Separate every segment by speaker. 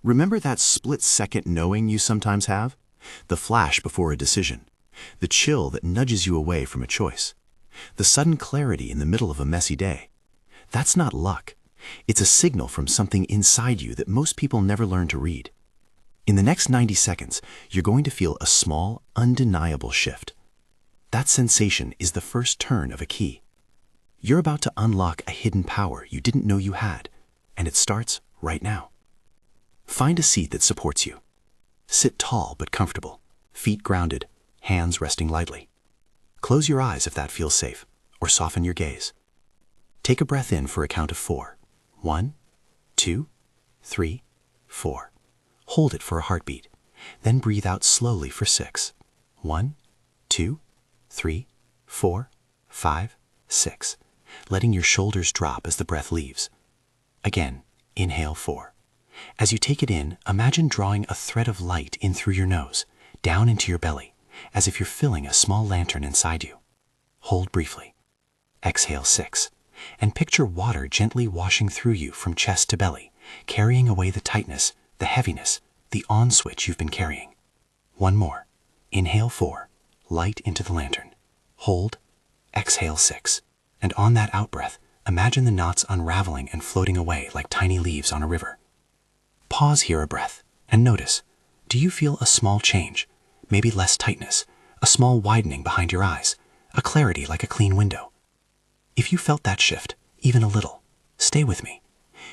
Speaker 1: Remember that split-second knowing you sometimes have? The flash before a decision. The chill that nudges you away from a choice. The sudden clarity in the middle of a messy day. That's not luck. It's a signal from something inside you that most people never learn to read. In the next 90 seconds, you're going to feel a small, undeniable shift. That sensation is the first turn of a key. You're about to unlock a hidden power you didn't know you had, and it starts right now. Find a seat that supports you. Sit tall but comfortable, feet grounded, hands resting lightly. Close your eyes if that feels safe, or soften your gaze. Take a breath in for a count of 4. 1, 2, 3, 4. Hold it for a heartbeat, then breathe out slowly for 6. 1, 2, 3, 4, 5, 6. Letting your shoulders drop as the breath leaves. Again, inhale 4. As you take it in, imagine drawing a thread of light in through your nose, down into your belly, as if you're filling a small lantern inside you. Hold briefly. Exhale 6, and picture water gently washing through you from chest to belly, carrying away the tightness, the heaviness, the on switch you've been carrying. One more. Inhale 4, light into the lantern. Hold. Exhale 6. And on that out-breath, imagine the knots unraveling and floating away like tiny leaves on a river. Pause here a breath and notice, do you feel a small change, maybe less tightness, a small widening behind your eyes, a clarity like a clean window? If you felt that shift, even a little, stay with me.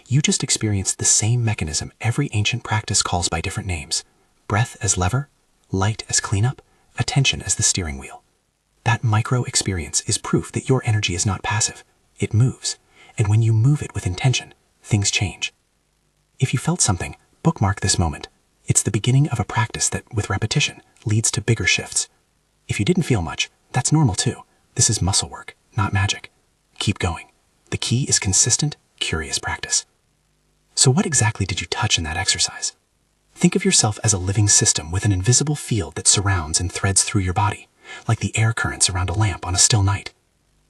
Speaker 1: You just experienced the same mechanism every ancient practice calls by different names. Breath as lever, light as cleanup, attention as the steering wheel. That micro experience is proof that your energy is not passive. It moves, and when you move it with intention, things change. If you felt something, bookmark this moment. It's the beginning of a practice that, with repetition, leads to bigger shifts. If you didn't feel much, that's normal too. This is muscle work, not magic. Keep going. The key is consistent, curious practice. So what exactly did you touch in that exercise? Think of yourself as a living system with an invisible field that surrounds and threads through your body, like the air currents around a lamp on a still night.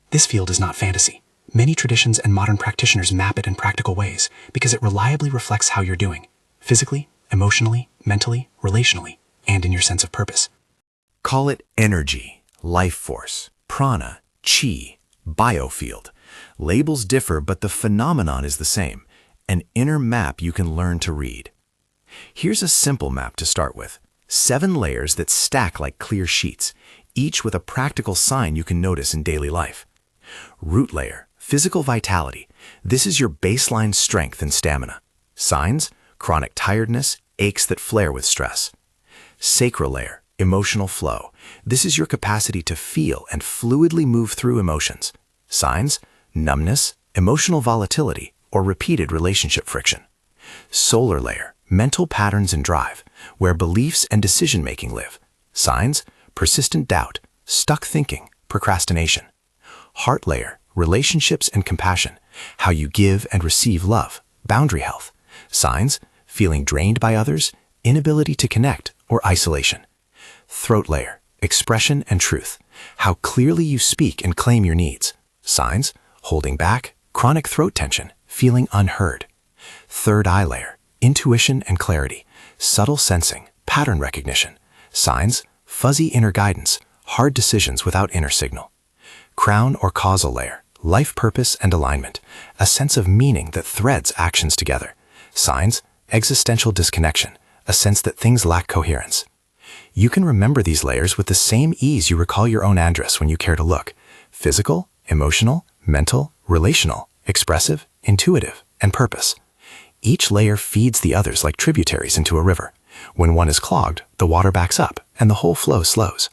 Speaker 1: This field is not fantasy. Many traditions and modern practitioners map it in practical ways because it reliably reflects how you're doing, physically, emotionally, mentally, relationally, and in your sense of purpose.
Speaker 2: Call it energy, life force, prana, chi, biofield. Labels differ, but the phenomenon is the same, an inner map you can learn to read. Here's a simple map to start with. 7 layers that stack like clear sheets, each with a practical sign you can notice in daily life. Root layer, physical vitality. This is your baseline strength and stamina. Signs, chronic tiredness, aches that flare with stress. Sacral layer, emotional flow. This is your capacity to feel and fluidly move through emotions. Signs, numbness, emotional volatility, or repeated relationship friction. Solar layer, mental patterns and drive, where beliefs and decision-making live. Signs, persistent doubt, stuck thinking, procrastination. Heart layer, relationships and compassion, how you give and receive love, boundary health. Signs, feeling drained by others, inability to connect, or isolation. Throat layer, expression and truth, how clearly you speak and claim your needs. Signs, holding back, chronic throat tension, feeling unheard. Third eye layer, intuition and clarity, subtle sensing, pattern recognition. Signs, fuzzy inner guidance, hard decisions without inner signal. Crown or causal layer, life purpose and alignment, a sense of meaning that threads actions together. Signs, existential disconnection, a sense that things lack coherence. You can remember these layers with the same ease you recall your own address when you care to look. Physical, emotional, mental, relational, expressive, intuitive, and purpose. Each layer feeds the others like tributaries into a river. When one is clogged, the water backs up and the whole flow slows.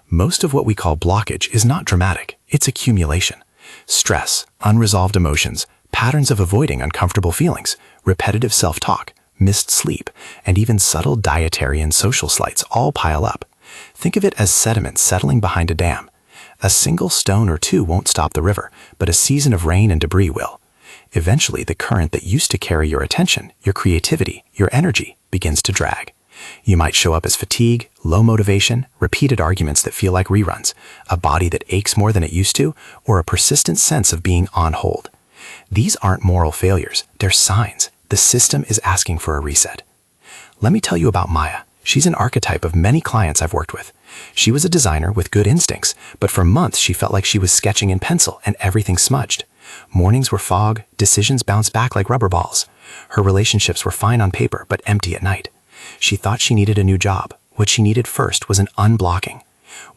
Speaker 2: Most of what we call blockage is not dramatic, it's accumulation. Stress, unresolved emotions, patterns of avoiding uncomfortable feelings, repetitive self-talk, missed sleep, and even subtle dietary and social slights all pile up. Think of it as sediment settling behind a dam. A single stone or two won't stop the river, but a season of rain and debris will. Eventually, the current that used to carry your attention, your creativity, your energy, begins to drag. You might show up as fatigue, low motivation, repeated arguments that feel like reruns, a body that aches more than it used to, or a persistent sense of being on hold. These aren't moral failures, they're signs. The system is asking for a reset. Let me tell you about Maya. She's an archetype of many clients I've worked with. She was a designer with good instincts, but for months she felt like she was sketching in pencil and everything smudged. Mornings were fog, decisions bounced back like rubber balls. Her relationships were fine on paper, but empty at night. She thought she needed a new job. What she needed first was an unblocking.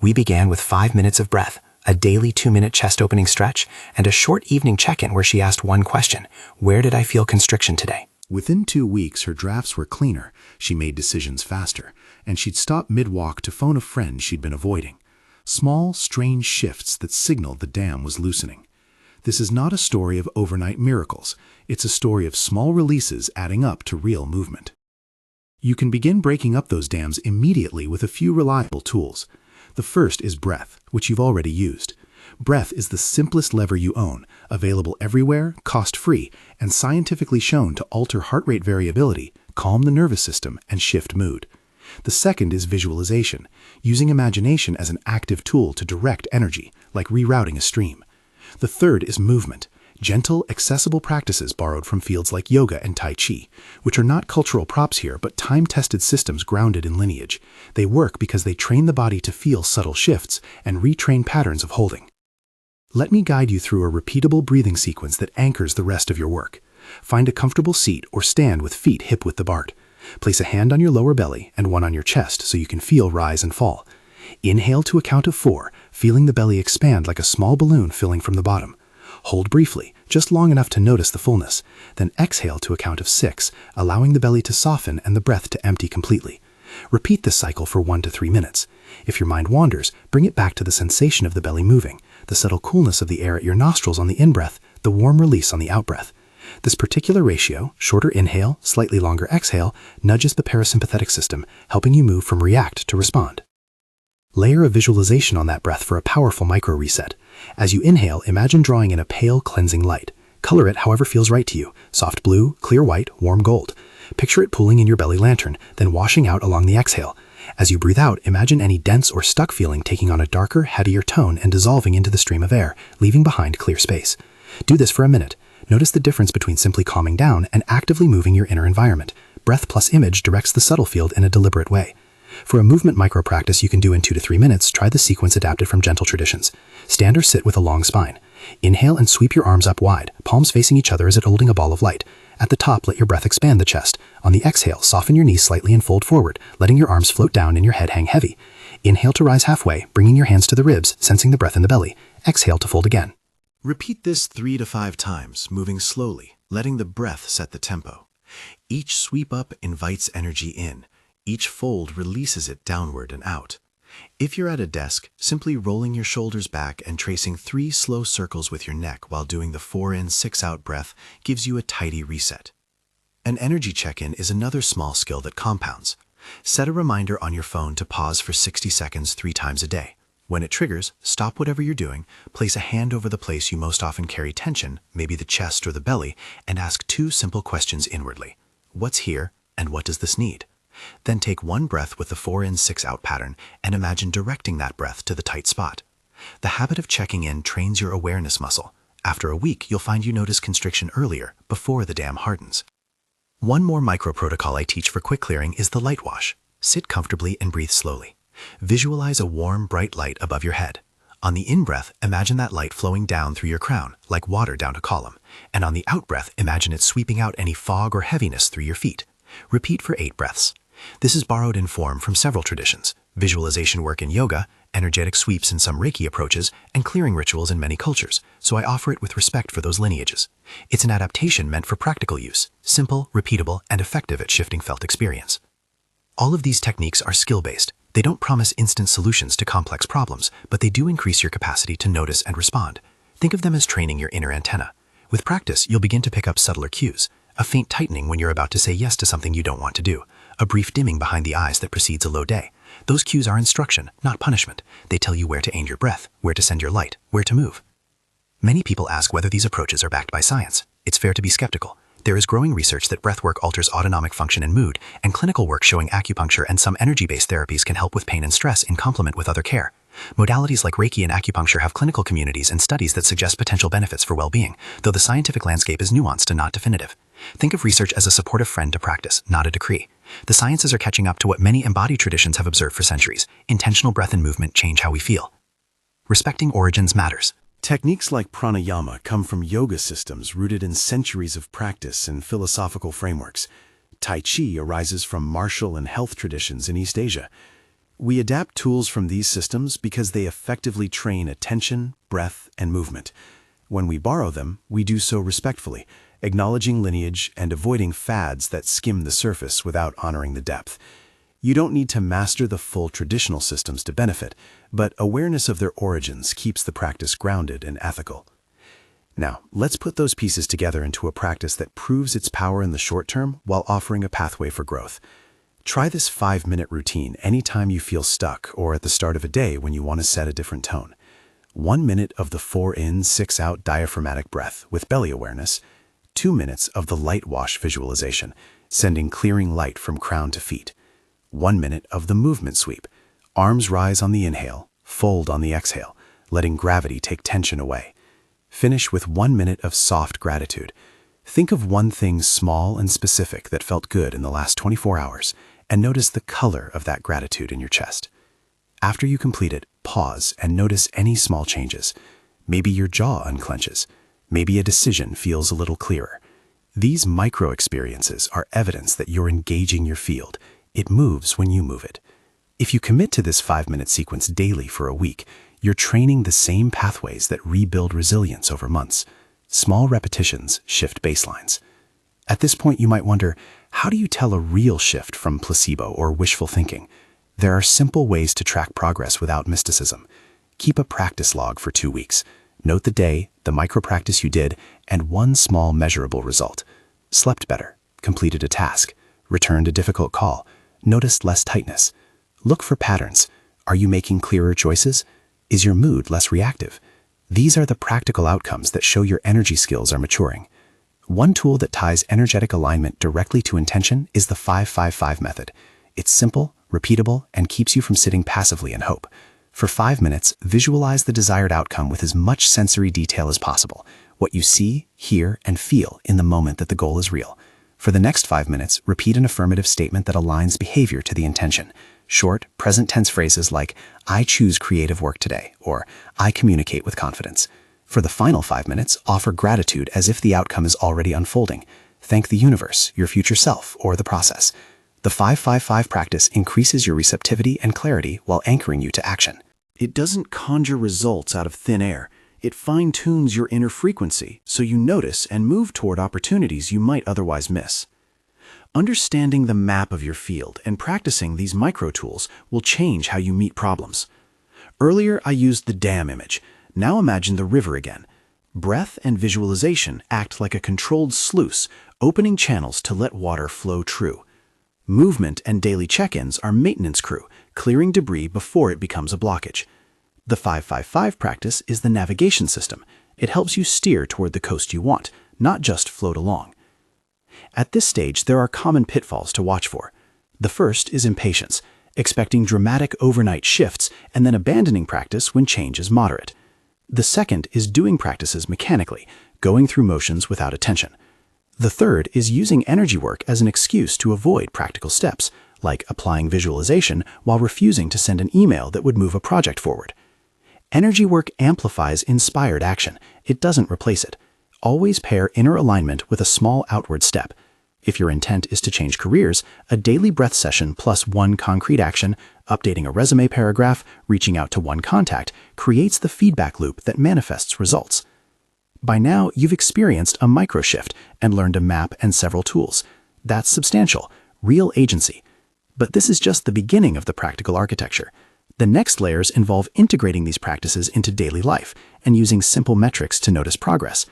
Speaker 2: We began with 5 minutes of breath, a daily 2-minute chest opening stretch, and a short evening check-in where she asked one question: where did I feel constriction today?
Speaker 1: Within 2 weeks, her drafts were cleaner, she made decisions faster, and she'd stop mid-walk to phone a friend she'd been avoiding. Small, strange shifts that signaled the dam was loosening. This is not a story of overnight miracles. It's a story of small releases adding up to real movement. You can begin breaking up those dams immediately with a few reliable tools. The first is breath, which you've already used. Breath is the simplest lever you own, available everywhere, cost-free, and scientifically shown to alter heart rate variability, calm the nervous system, and shift mood. The second is visualization, using imagination as an active tool to direct energy, like rerouting a stream. The third is movement, gentle, accessible practices borrowed from fields like yoga and Tai Chi, which are not cultural props here, but time-tested systems grounded in lineage. They work because they train the body to feel subtle shifts and retrain patterns of holding. Let me guide you through a repeatable breathing sequence that anchors the rest of your work. Find a comfortable seat or stand with feet hip-width apart. Place a hand on your lower belly and one on your chest so you can feel rise and fall. Inhale to a count of 4, feeling the belly expand like a small balloon filling from the bottom. Hold briefly, just long enough to notice the fullness. Then exhale to a count of 6, allowing the belly to soften and the breath to empty completely. Repeat this cycle for 1 to 3 minutes. If your mind wanders, bring it back to the sensation of the belly moving, the subtle coolness of the air at your nostrils on the in-breath, the warm release on the out-breath. This particular ratio, shorter inhale, slightly longer exhale, nudges the parasympathetic system, helping you move from react to respond. Layer a visualization on that breath for a powerful micro-reset. As you inhale, imagine drawing in a pale, cleansing light. Color it however feels right to you: soft blue, clear white, warm gold. Picture it pooling in your belly lantern, then washing out along the exhale. As you breathe out, imagine any dense or stuck feeling taking on a darker, heavier tone and dissolving into the stream of air, leaving behind clear space. Do this for a minute. Notice the difference between simply calming down and actively moving your inner environment. Breath plus image directs the subtle field in a deliberate way. For a movement micro-practice you can do in 2 to 3 minutes, try the sequence adapted from gentle traditions. Stand or sit with a long spine. Inhale and sweep your arms up wide, palms facing each other as if holding a ball of light. At the top, let your breath expand the chest. On the exhale, soften your knees slightly and fold forward, letting your arms float down and your head hang heavy. Inhale to rise halfway, bringing your hands to the ribs, sensing the breath in the belly. Exhale to fold again. Repeat this 3 to 5 times, moving slowly, letting the breath set the tempo. Each sweep up invites energy in. Each fold releases it downward and out. If you're at a desk, simply rolling your shoulders back and tracing 3 slow circles with your neck while doing the 4 in, 6 out breath gives you a tidy reset. An energy check-in is another small skill that compounds. Set a reminder on your phone to pause for 60 seconds 3 times a day. When it triggers, stop whatever you're doing, place a hand over the place you most often carry tension, maybe the chest or the belly, and ask 2 simple questions inwardly. What's here, and what does this need? Then take 1 breath with the 4 in, 6 out pattern and imagine directing that breath to the tight spot. The habit of checking in trains your awareness muscle. After a week, you'll find you notice constriction earlier, before the dam hardens. One more micro-protocol I teach for quick clearing is the light wash. Sit comfortably and breathe slowly. Visualize a warm, bright light above your head. On the in-breath, imagine that light flowing down through your crown, like water down a column. And on the out-breath, imagine it sweeping out any fog or heaviness through your feet. Repeat for 8 breaths. This is borrowed in form from several traditions: visualization work in yoga, energetic sweeps in some Reiki approaches, and clearing rituals in many cultures, so I offer it with respect for those lineages. It's an adaptation meant for practical use, simple, repeatable, and effective at shifting felt experience. All of these techniques are skill-based. They don't promise instant solutions to complex problems, but they do increase your capacity to notice and respond. Think of them as training your inner antenna. With practice, you'll begin to pick up subtler cues: a faint tightening when you're about to say yes to something you don't want to do, a brief dimming behind the eyes that precedes a low day. Those cues are instruction, not punishment. They tell you where to aim your breath, where to send your light, where to move. Many people ask whether these approaches are backed by science. It's fair to be skeptical. There is growing research that breathwork alters autonomic function and mood, and clinical work showing acupuncture and some energy-based therapies can help with pain and stress in complement with other care. Modalities like Reiki and acupuncture have clinical communities and studies that suggest potential benefits for well-being, though the scientific landscape is nuanced and not definitive. Think of research as a supportive friend to practice, not a decree.
Speaker 3: The sciences are catching up to what many embodied traditions have observed for centuries. Intentional breath and movement change how we feel. Respecting origins matters.
Speaker 2: Techniques like pranayama come from yoga systems rooted in centuries of practice and philosophical frameworks. Tai Chi arises from martial and health traditions in East Asia. We adapt tools from these systems because they effectively train attention, breath, and movement. When we borrow them, we do so respectfully, acknowledging lineage and avoiding fads that skim the surface without honoring the depth. You don't need to master the full traditional systems to benefit, but awareness of their origins keeps the practice grounded and ethical. Now, let's put those pieces together into a practice that proves its power in the short term while offering a pathway for growth. Try this 5-minute routine anytime you feel stuck or at the start of a day when you want to set a different tone. 1 minute of the 4 in, 6 out diaphragmatic breath with belly awareness. 2 minutes of the light wash visualization, sending clearing light from crown to feet. 1 minute of the movement sweep. Arms rise on the inhale, fold on the exhale, letting gravity take tension away. Finish with 1 minute of soft gratitude. Think of one thing small and specific that felt good in the last 24 hours, and notice the color of that gratitude in your chest. After you complete it, pause and notice any small changes. Maybe your jaw unclenches. Maybe a decision feels a little clearer. These micro experiences are evidence that you're engaging your field. It moves when you move it. If you commit to this 5-minute sequence daily for a week, you're training the same pathways that rebuild resilience over months. Small repetitions shift baselines. At this point, you might wonder, how do you tell a real shift from placebo or wishful thinking? There are simple ways to track progress without mysticism. Keep a practice log for 2 weeks. Note the day, the micro practice you did, and one small measurable result. Slept better, completed a task, returned a difficult call, noticed less tightness. Look for patterns. Are you making clearer choices? Is your mood less reactive? These are the practical outcomes that show your energy skills are maturing. One tool that ties energetic alignment directly to intention is the 5-5-5 method. It's simple, repeatable, and keeps you from sitting passively in hope. For 5 minutes, visualize the desired outcome with as much sensory detail as possible, what you see, hear, and feel in the moment that the goal is real. For the next 5 minutes, repeat an affirmative statement that aligns behavior to the intention. Short, present tense phrases like, I choose creative work today, or I communicate with confidence. For the final 5 minutes, offer gratitude as if the outcome is already unfolding. Thank the universe, your future self, or the process. The 5-5-5 practice increases your receptivity and clarity while anchoring you to action. It doesn't conjure results out of thin air. It fine-tunes your inner frequency so you notice and move toward opportunities you might otherwise miss. Understanding the map of your field and practicing these micro tools will change how you meet problems. Earlier, I used the dam image. Now imagine the river again. Breath and visualization act like a controlled sluice, opening channels to let water flow true. Movement and daily check-ins are maintenance crew, clearing debris before it becomes a blockage. The 5-5-5 practice is the navigation system. It helps you steer toward the coast you want, not just float along. At this stage, there are common pitfalls to watch for. The first is impatience, expecting dramatic overnight shifts and then abandoning practice when change is moderate. The second is doing practices mechanically, going through motions without attention. The third is using energy work as an excuse to avoid practical steps, like applying visualization while refusing to send an email that would move a project forward. Energy work amplifies inspired action. It doesn't replace it. Always pair inner alignment with a small outward step. If your intent is to change careers, a daily breath session plus one concrete action, updating a resume paragraph, reaching out to one contact, creates the feedback loop that manifests results. By now, you've experienced a micro shift and learned a map and several tools. That's substantial, real agency. But this is just the beginning of the practical architecture. The next layers involve integrating these practices into daily life and using simple metrics to notice progress.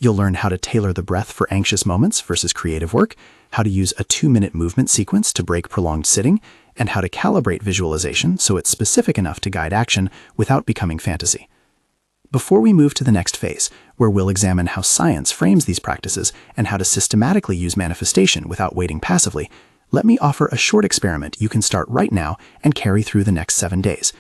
Speaker 2: You'll learn how to tailor the breath for anxious moments versus creative work, how to use a 2-minute movement sequence to break prolonged sitting, and how to calibrate visualization so it's specific enough to guide action without becoming fantasy. Before we move to the next phase, where we'll examine how science frames these practices and how to systematically use manifestation without waiting passively, let me offer a short experiment you can start right now and carry through the next 7 days.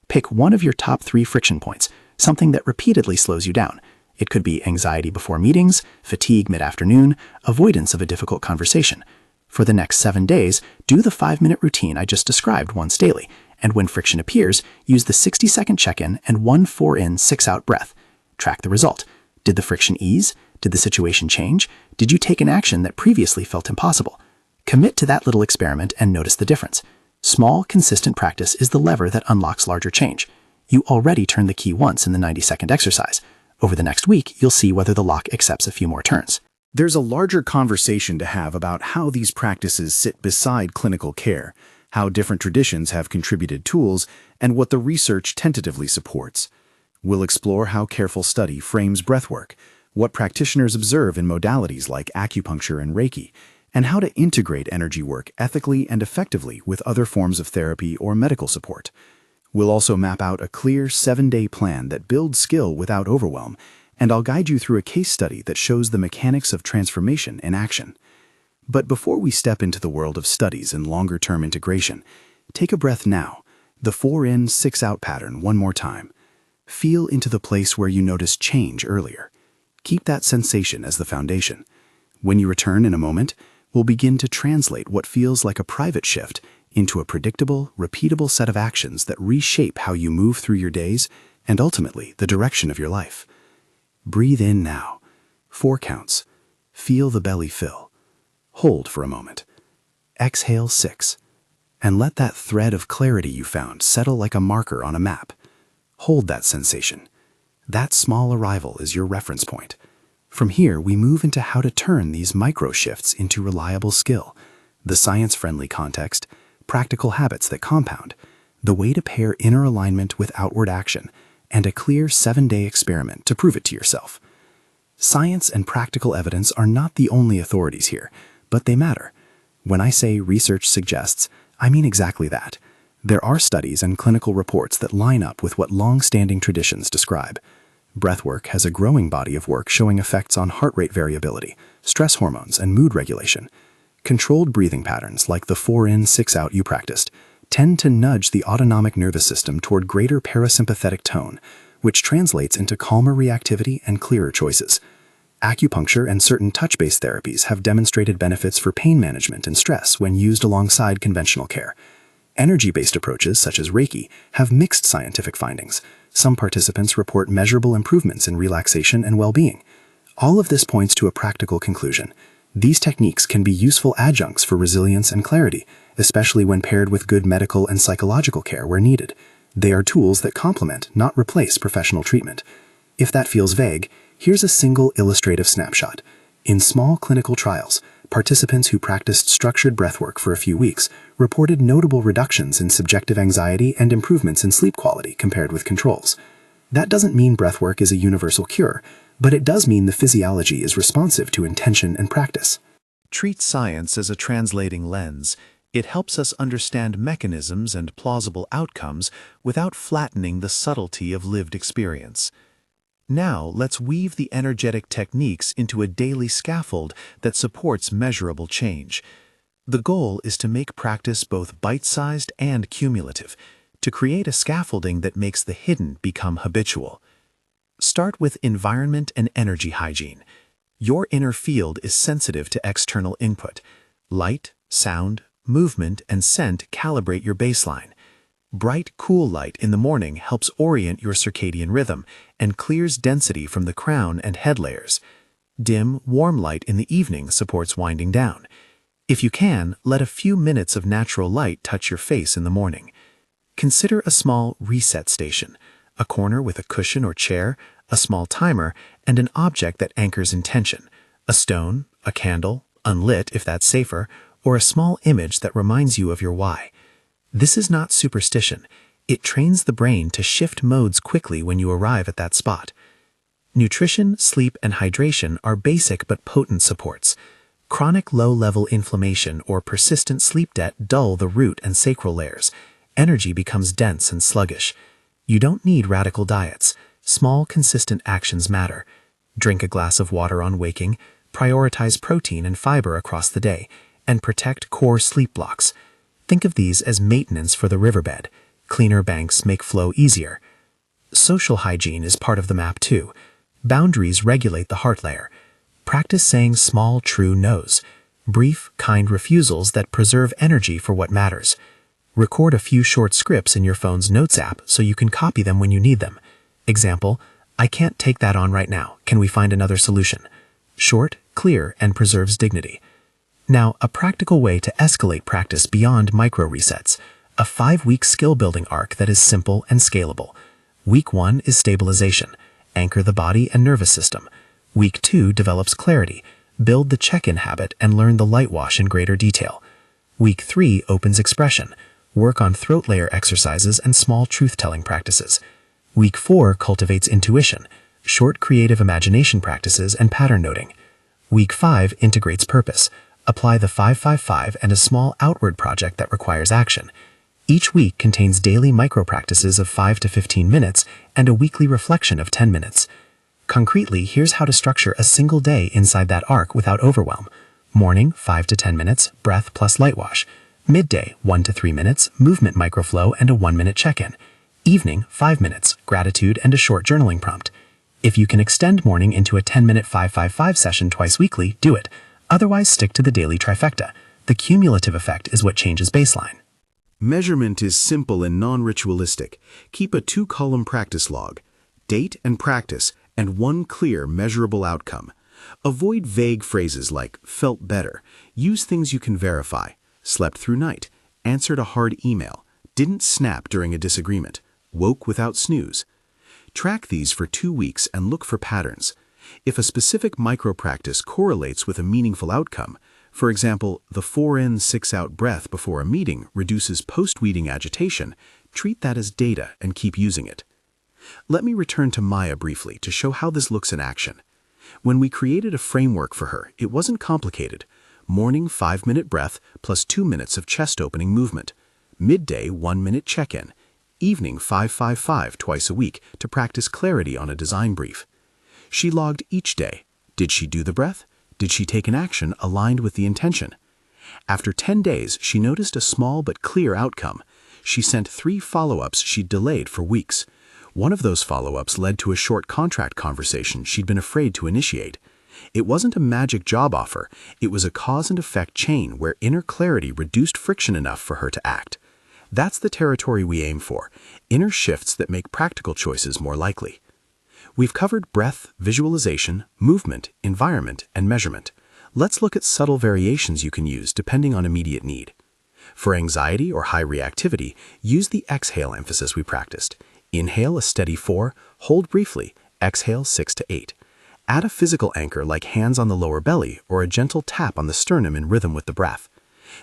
Speaker 2: Pick one of your top 3 friction points, something that repeatedly slows you down. It could be anxiety before meetings, fatigue mid-afternoon, avoidance of a difficult conversation.
Speaker 3: For the next 7 days, do the 5-minute routine I just described once daily, and when friction appears, use the 60-second check-in and 1 4-in, 6-out breath. Track the result. Did the friction ease? Did the situation change? Did you take an action that previously felt impossible? Commit to that little experiment and notice the difference. Small, consistent practice is the lever that unlocks larger change. You already turned the key once in the 90-second exercise. Over the next week, you'll see whether the lock accepts a few more turns.
Speaker 2: There's a larger conversation to have about how these practices sit beside clinical care, how different traditions have contributed tools, and what the research tentatively supports. We'll explore how careful study frames breathwork, what practitioners observe in modalities like acupuncture and Reiki, and how to integrate energy work ethically and effectively with other forms of therapy or medical support. We'll also map out a clear 7-day plan that builds skill without overwhelm, and I'll guide you through a case study that shows the mechanics of transformation in action. But before we step into the world of studies and longer-term integration, take a breath now, the 4-in, 6-out pattern one more time. Feel into the place where you noticed change earlier. Keep that sensation as the foundation. When you return in a moment, we'll begin to translate what feels like a private shift into a predictable, repeatable set of actions that reshape how you move through your days and ultimately the direction of your life. Breathe in now. 4 counts. Feel the belly fill. Hold for a moment. Exhale 6. And let that thread of clarity you found settle like a marker on a map. Hold that sensation. That small arrival is your reference point. From here, we move into how to turn these micro shifts into reliable skill, the science-friendly context, practical habits that compound, the way to pair inner alignment with outward action, and a clear 7-day experiment to prove it to yourself. Science and practical evidence are not the only authorities here, but they matter. When I say research suggests, I mean exactly that. There are studies and clinical reports that line up with what long-standing traditions describe. Breathwork has a growing body of work showing effects on heart rate variability, stress hormones, and mood regulation. Controlled breathing patterns like the 4-in, 6-out you practiced tend to nudge the autonomic nervous system toward greater parasympathetic tone, which translates into calmer reactivity and clearer choices. Acupuncture and certain touch-based therapies have demonstrated benefits for pain management and stress when used alongside conventional care. Energy-based approaches, such as Reiki, have mixed scientific findings. Some participants report measurable improvements in relaxation and well-being. All of this points to a practical conclusion. These techniques can be useful adjuncts for resilience and clarity, especially when paired with good medical and psychological care where needed. They are tools that complement, not replace, professional treatment. If that feels vague, here's a single illustrative snapshot. In small clinical trials, participants who practiced structured breathwork for a few weeks reported notable reductions in subjective anxiety and improvements in sleep quality compared with controls. That doesn't mean breathwork is a universal cure, but it does mean the physiology is responsive to intention and practice. Treat science as a translating lens. It helps us understand mechanisms and plausible outcomes without flattening the subtlety of lived experience. Now, let's weave the energetic techniques into a daily scaffold that supports measurable change. The goal is to make practice both bite-sized and cumulative, to create a scaffolding that makes the hidden become habitual. Start with environment and energy hygiene. Your inner field is sensitive to external input. Light, sound, movement, and scent calibrate your baseline. Bright, cool light in the morning helps orient your circadian rhythm and clears density from the crown and head layers. Dim, warm light in the evening supports winding down. If you can, let a few minutes of natural light touch your face in the morning. Consider a small reset station, a corner with a cushion or chair, a small timer, and an object that anchors intention, a stone, a candle, unlit if that's safer, or a small image that reminds you of your why. This is not superstition. It trains the brain to shift modes quickly when you arrive at that spot. Nutrition, sleep, and hydration are basic but potent supports. Chronic low-level inflammation or persistent sleep debt dull the root and sacral layers. Energy becomes dense and sluggish. You don't need radical diets. Small, consistent actions matter. Drink a glass of water on waking, prioritize protein and fiber across the day, and protect core sleep blocks. Think of these as maintenance for the riverbed. Cleaner banks make flow easier. Social hygiene is part of the map too. Boundaries regulate the heart layer. Practice saying small, true no's.
Speaker 3: brief, kind refusals that preserve energy for what matters. Record a few short scripts in your phone's Notes app so you can copy them when you need them. Example, I can't take that on right now. Can we find another solution? Short, clear, and preserves dignity. Now, a practical way to escalate practice beyond micro resets. A 5-week skill-building arc that is simple and scalable. Week 1 is stabilization. Anchor the body and nervous system. Week 2 develops clarity. Build the check-in habit and learn the light wash in greater detail. Week 3 opens expression. Work on throat layer exercises and small truth-telling practices. Week 4 cultivates intuition. Short creative imagination practices and pattern noting. Week 5 integrates purpose. Apply the 5-5-5 and a small outward project that requires action. Each week contains daily micro-practices of 5 to 15 minutes and a weekly reflection of 10 minutes. Concretely, here's how to structure a single day inside that arc without overwhelm. Morning, 5 to 10 minutes, breath plus light wash. Midday, 1 to 3 minutes, movement microflow and a 1-minute check-in. Evening, 5 minutes, gratitude and a short journaling prompt. If you can extend morning into a 10-minute 5-5-5 session twice weekly, do it. Otherwise, stick to the daily trifecta. The cumulative effect is what changes baseline.
Speaker 1: Measurement is simple and non-ritualistic. Keep a 2-column practice log, date and practice, and one clear, measurable outcome. Avoid vague phrases like felt better. Use things you can verify. Slept through night. Answered a hard email. Didn't snap during a disagreement. Woke without snooze. Track these for 2 weeks and look for patterns. If a specific micro-practice correlates with a meaningful outcome, for example, the 4-in, 6-out breath before a meeting reduces post-meeting agitation, treat that as data and keep using it. Let me return to Maya briefly to show how this looks in action. When we created a framework for her, it wasn't complicated. Morning 5-minute breath plus 2 minutes of chest opening movement. Midday 1-minute check-in. Evening 5-5-5 twice a week to practice clarity on a design brief. She logged each day. Did she do the breath? Did she take an action aligned with the intention? After 10 days, she noticed a small but clear outcome. She sent 3 follow-ups she'd delayed for weeks. One of those follow-ups led to a short contract conversation she'd been afraid to initiate. It wasn't a magic job offer. It was a cause and effect chain where inner clarity reduced friction enough for her to act. That's the territory we aim for, inner shifts that make practical choices more likely. We've covered breath, visualization, movement, environment, and measurement. Let's look at subtle variations you can use depending on immediate need. For anxiety or high reactivity, use the exhale emphasis we practiced. Inhale a steady 4, hold briefly, exhale 6 to 8. Add a physical anchor like hands on the lower belly or a gentle tap on the sternum in rhythm with the breath.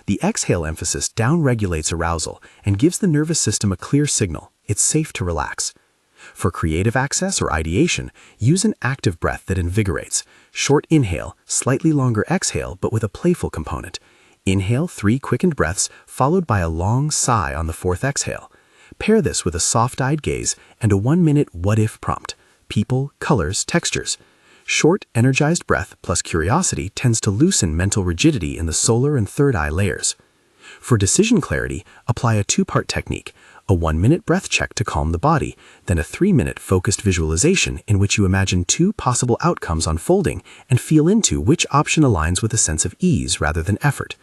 Speaker 1: The exhale emphasis down-regulates arousal and gives the nervous system a clear signal. It's safe to relax. For creative access or ideation, use an active breath that invigorates. Short inhale, slightly longer exhale, but with a playful component. Inhale 3 quickened breaths, followed by a long sigh on the 4th exhale. Pair this with a soft-eyed gaze and a 1-minute what-if prompt. People, colors, textures. Short, energized breath plus curiosity tends to loosen mental rigidity in the solar and third eye layers. For decision clarity, apply a 2-part technique. A 1-minute breath check to calm the body, then a 3-minute focused visualization in which you imagine 2 possible outcomes unfolding and feel into which option aligns with a sense of ease rather than effort.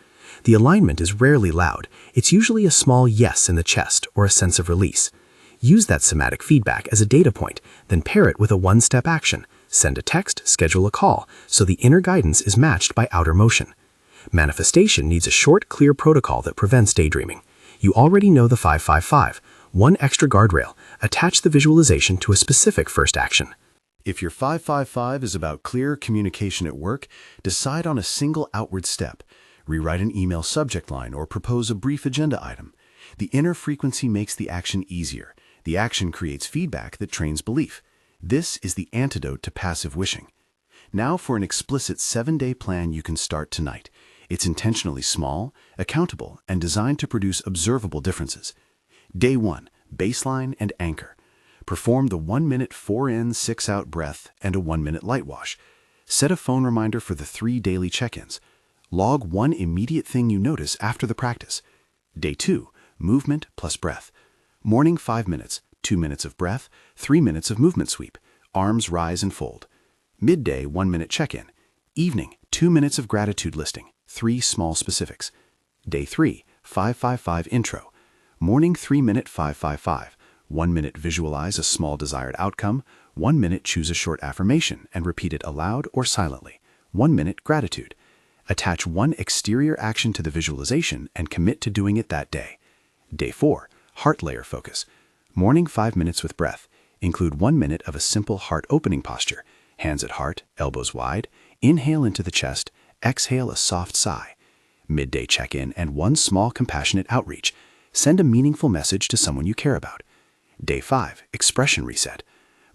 Speaker 1: The alignment is rarely loud. It's usually a small yes in the chest or a sense of release. Use that somatic feedback as a data point, then pair it with a 1-step action. Send a text, schedule a call, so the inner guidance is matched by outer motion. Manifestation needs a short, clear protocol that prevents daydreaming. You already know the 5-5-5. 1 extra guardrail. Attach the visualization to a specific first action.
Speaker 4: If your 5-5-5 is about clear communication at work, decide on a single outward step. Rewrite an email subject line or propose a brief agenda item. The inner frequency makes the action easier. The action creates feedback that trains belief. This is the antidote to passive wishing. Now for an explicit 7-day plan you can start tonight. It's intentionally small, accountable, and designed to produce observable differences. Day 1, baseline and anchor. Perform the 1-minute 4-in, 6-out breath and a 1-minute light wash. Set a phone reminder for the 3 daily check-ins. Log 1 immediate thing you notice after the practice. Day 2, movement plus breath. Morning 5 minutes, 2 minutes of breath, 3 minutes of movement sweep. Arms rise and fold. Midday 1-minute check-in. Evening 2 minutes of gratitude listing. 3 small specifics. Day 3, 555 intro. Morning 3-minute 555. 1 minute visualize a small desired outcome. 1 minute choose a short affirmation and repeat it aloud or silently. 1 minute gratitude. Attach one exterior action to the visualization and commit to doing it that day. Day 4, heart layer focus. Morning 5 minutes with breath. Include 1 minute of a simple heart opening posture. Hands at heart, elbows wide. Inhale into the chest. Exhale a soft sigh. Midday check-in and one small compassionate outreach. Send a meaningful message to someone you care about. Day 5, expression reset.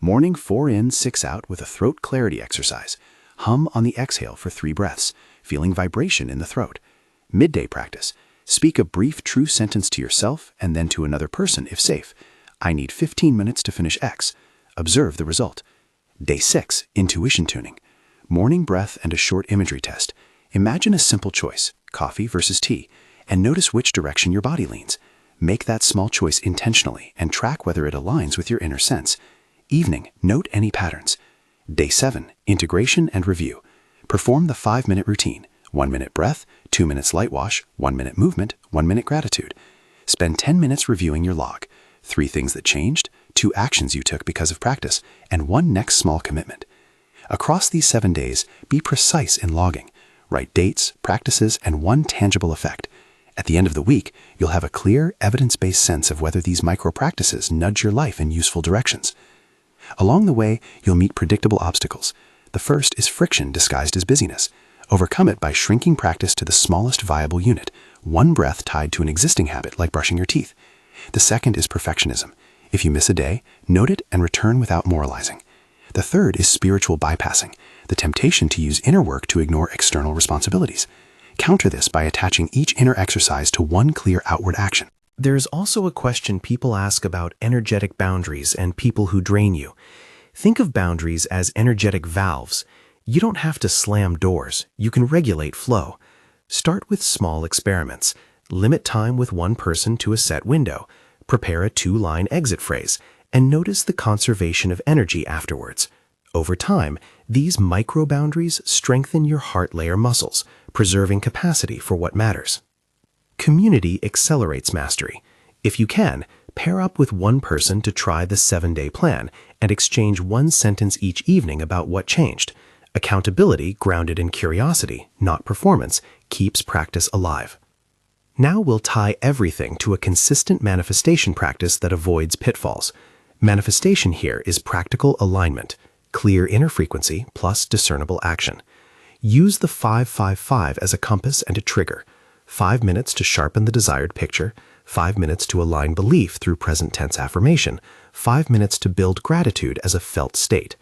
Speaker 4: Morning 4 in, 6 out with a throat clarity exercise. Hum on the exhale for 3 breaths, feeling vibration in the throat. Midday practice. Speak a brief true sentence to yourself and then to another person if safe. I need 15 minutes to finish X. Observe the result. Day 6, intuition tuning. Morning breath and a short imagery test. Imagine a simple choice, coffee versus tea, and notice which direction your body leans. Make that small choice intentionally and track whether it aligns with your inner sense. Evening, note any patterns. Day 7, integration and review. Perform the 5-minute routine. 1 minute breath, 2 minutes light wash, 1 minute movement, 1 minute gratitude. Spend 10 minutes reviewing your log. 3 things that changed, 2 actions you took because of practice, and 1 next small commitment. Across these 7 days, be precise in logging. Write dates, practices, and 1 tangible effect. At the end of the week, you'll have a clear, evidence-based sense of whether these micro-practices nudge your life in useful directions. Along the way, you'll meet predictable obstacles. The first is friction disguised as busyness. Overcome it by shrinking practice to the smallest viable unit, 1 breath tied to an existing habit like brushing your teeth. The second is perfectionism. If you miss a day, note it and return without moralizing. The third is spiritual bypassing, the temptation to use inner work to ignore external responsibilities. Counter this by attaching each inner exercise to 1 clear outward action.
Speaker 2: There's also a question people ask about energetic boundaries and people who drain you. Think of boundaries as energetic valves. You don't have to slam doors. You can regulate flow. Start with small experiments. Limit time with 1 person to a set window. Prepare a 2-line exit phrase, and notice the conservation of energy afterwards. Over time, these micro-boundaries strengthen your heart layer muscles, preserving capacity for what matters. Community accelerates mastery. If you can, pair up with 1 person to try the 7-day plan and exchange 1 sentence each evening about what changed. Accountability, grounded in curiosity, not performance, keeps practice alive. Now we'll tie everything to a consistent manifestation practice that avoids pitfalls. Manifestation here is practical alignment, clear inner frequency plus discernible action. Use the 555 as a compass and a trigger. 5 minutes to sharpen the desired picture, 5 minutes to align belief through present tense affirmation, 5 minutes to build gratitude as a felt state.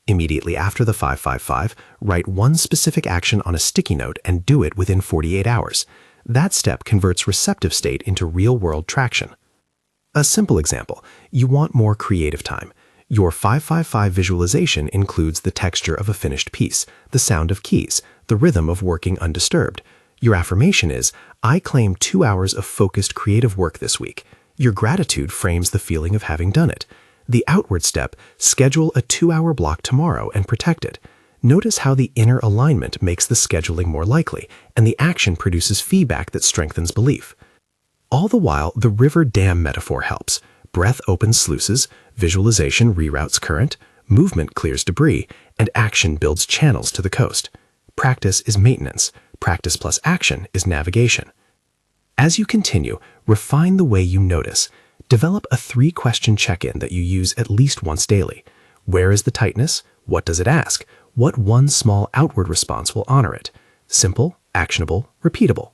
Speaker 2: Immediately after the 555, write 1 specific action on a sticky note and do it within 48 hours. That step converts receptive state into real-world traction. A simple example, you want more creative time. Your 555 visualization includes the texture of a finished piece, the sound of keys, the rhythm of working undisturbed. Your affirmation is, I claim 2 hours of focused creative work this week. Your gratitude frames the feeling of having done it. The outward step, schedule a 2-hour block tomorrow and protect it. Notice how the inner alignment makes the scheduling more likely, and the action produces feedback that strengthens belief. All the while, the river dam metaphor helps. Breath opens sluices, visualization reroutes current, movement clears debris, and action builds channels to the coast. Practice is maintenance. Practice plus action is navigation. As you continue, refine the way you notice. Develop a 3-question check-in that you use at least once daily. Where is the tightness? What does it ask? What 1 small outward response will honor it? Simple, actionable, repeatable.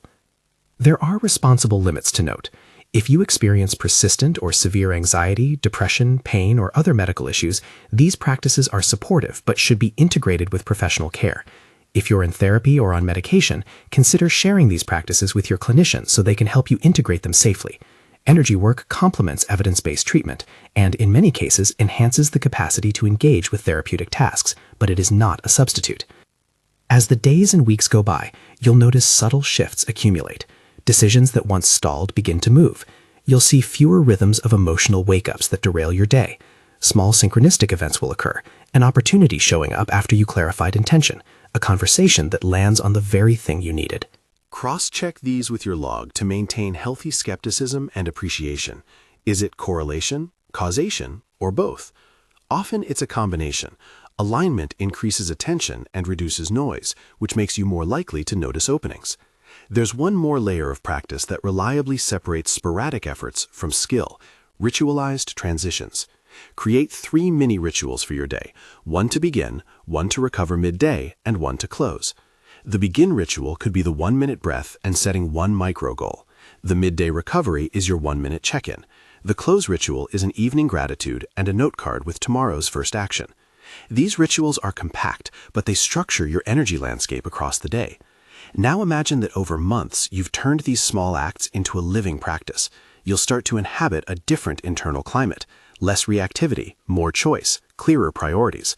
Speaker 2: There are responsible limits to note. If you experience persistent or severe anxiety, depression, pain, or other medical issues, these practices are supportive but should be integrated with professional care. If you're in therapy or on medication, consider sharing these practices with your clinician so they can help you integrate them safely. Energy work complements evidence-based treatment and, in many cases, enhances the capacity to engage with therapeutic tasks, but it is not a substitute. As the days and weeks go by, you'll notice subtle shifts accumulate. Decisions that once stalled begin to move. You'll see fewer rhythms of emotional wake-ups that derail your day. Small synchronistic events will occur, an opportunity showing up after you clarified intention, a conversation that lands on the very thing you needed.
Speaker 4: Cross-check these with your log to maintain healthy skepticism and appreciation. Is it correlation, causation, or both? Often it's a combination. Alignment increases attention and reduces noise, which makes you more likely to notice openings. There's one more layer of practice that reliably separates sporadic efforts from skill: ritualized transitions. Create 3 mini rituals for your day: one to begin, one to recover midday, and one to close. The begin ritual could be the 1-minute breath and setting one micro goal. The midday recovery is your 1-minute check-in. The close ritual is an evening gratitude and a note card with tomorrow's first action. These rituals are compact, but they structure your energy landscape across the day. Now imagine that over months you've turned these small acts into a living practice. You'll start to inhabit a different internal climate: less reactivity, more choice, clearer priorities.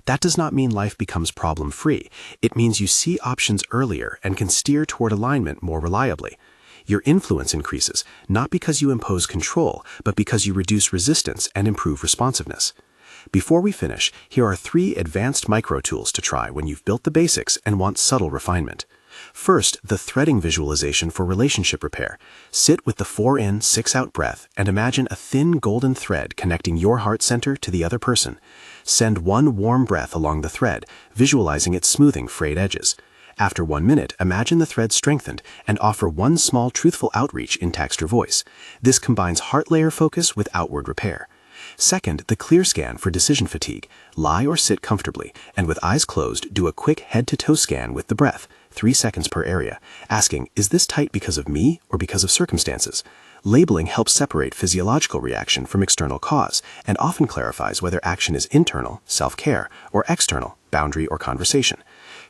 Speaker 4: That does not mean life becomes problem-free. It means you see options earlier and can steer toward alignment more reliably. Your influence increases, not because you impose control, but because you reduce resistance and improve responsiveness. Before we finish, here are 3 advanced micro tools to try when you've built the basics and want subtle refinement. First, the threading visualization for relationship repair. Sit with the 4-in, 6-out breath and imagine a thin golden thread connecting your heart center to the other person. Send one warm breath along the thread, visualizing it smoothing frayed edges. After 1 minute, imagine the thread strengthened and offer one small truthful outreach in text or voice. This combines heart layer focus with outward repair. Second, the clear scan for decision fatigue. Lie or sit comfortably, and with eyes closed, do a quick head-to-toe scan with the breath, 3 seconds per area, asking, is this tight because of me or because of circumstances? Labeling helps separate physiological reaction from external cause, and often clarifies whether action is internal, self-care, or external, boundary or conversation.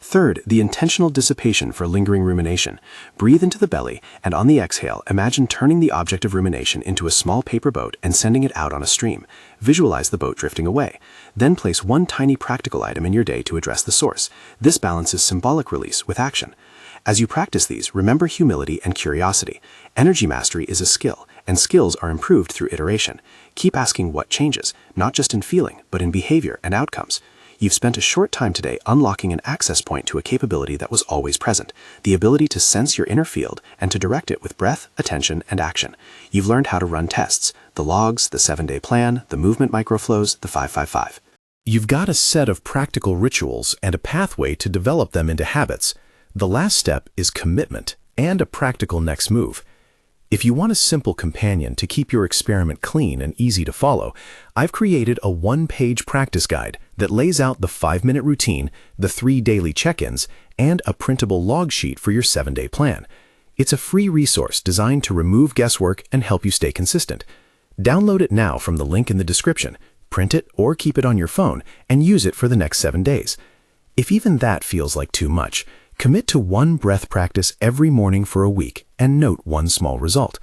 Speaker 4: Third, the intentional dissipation for lingering rumination. Breathe into the belly, and on the exhale, imagine turning the object of rumination into a small paper boat and sending it out on a stream. Visualize the boat drifting away. Then place one tiny practical item in your day to address the source. This balances symbolic release with action. As you practice these, remember humility and curiosity. Energy mastery is a skill, and skills are improved through iteration. Keep asking what changes, not just in feeling, but in behavior and outcomes. You've spent a short time today unlocking an access point to a capability that was always present, the ability to sense your inner field and to direct it with breath, attention, and action. You've learned how to run tests: the logs, the 7-day plan, the movement microflows, the 5-5-5.
Speaker 2: You've got a set of practical rituals and a pathway to develop them into habits. The last step is commitment and a practical next move. If you want a simple companion to keep your experiment clean and easy to follow, I've created a 1-page practice guide that lays out the 5-minute routine, the 3 daily check-ins, and a printable log sheet for your 7-day plan. It's a free resource designed to remove guesswork and help you stay consistent. Download it now from the link in the description, print it or keep it on your phone, and use it for the next 7 days. If even that feels like too much, commit to 1 breath practice every morning for a week and note one small result.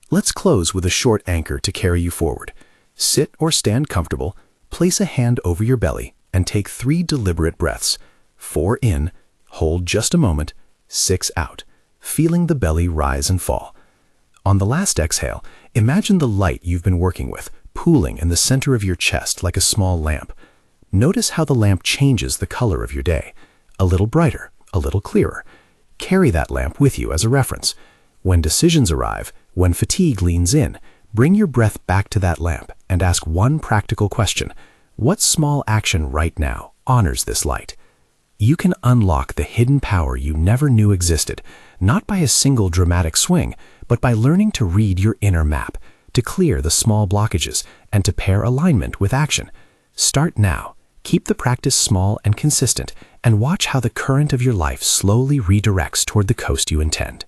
Speaker 2: Let's close with a short anchor to carry you forward. Sit or stand comfortable, place a hand over your belly, and take 3 deliberate breaths. 4 in, hold just a moment, 6 out, feeling the belly rise and fall. On the last exhale, imagine the light you've been working with pooling in the center of your chest like a small lamp. Notice how the lamp changes the color of your day. A little brighter, a little clearer. Carry that lamp with you as a reference. When decisions arrive, when fatigue leans in, bring your breath back to that lamp and ask one practical question: what small action right now honors this light? You can unlock the hidden power you never knew existed, not by a single dramatic swing, but by learning to read your inner map, to clear the small blockages, and to pair alignment with action. Start now. Keep the practice small and consistent, and watch how the current of your life slowly redirects toward the coast you intend.